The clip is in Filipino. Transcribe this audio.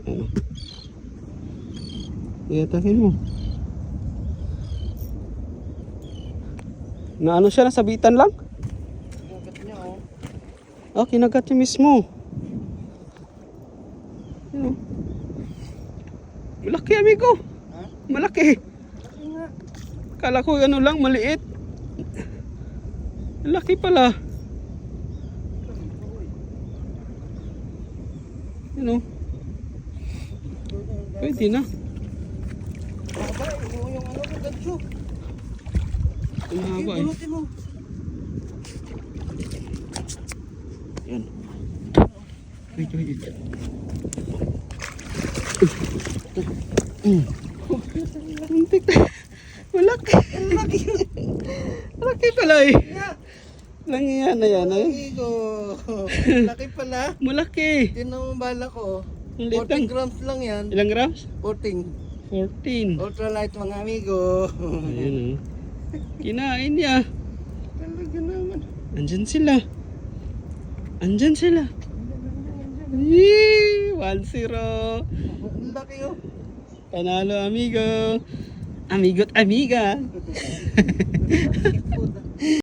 Ano? Iatakin mo. Na ano siya, nasabitan lang? Kinagat niya oh. Oh, kinagat niya mismo. Ano? Malaki, amigo. Ha? Malaki. Laki nga. Kala ko ano lang, maliit. Laki pala. Ano? Pwede na. Aba, yung ano ko, gancho. Ang haba eh. Bulutin mo. Yan. Wait, wait. Muntik na. Malaki. Laki. Malaki pala eh. Langiyan na yan eh. Amigo. Laki pala. Malaki. Tinan mo bala ko. Ang liit 14 lang. grams lang yan. Ilang grams? 14. 14. Ultralight mga amigo. Ayun oh. Kinain niya. Talaga naman. Andyan sila. Andyan sila. Yee! 1-0. Ang laki oh. Panalo amigo. Amigo't amiga. Food.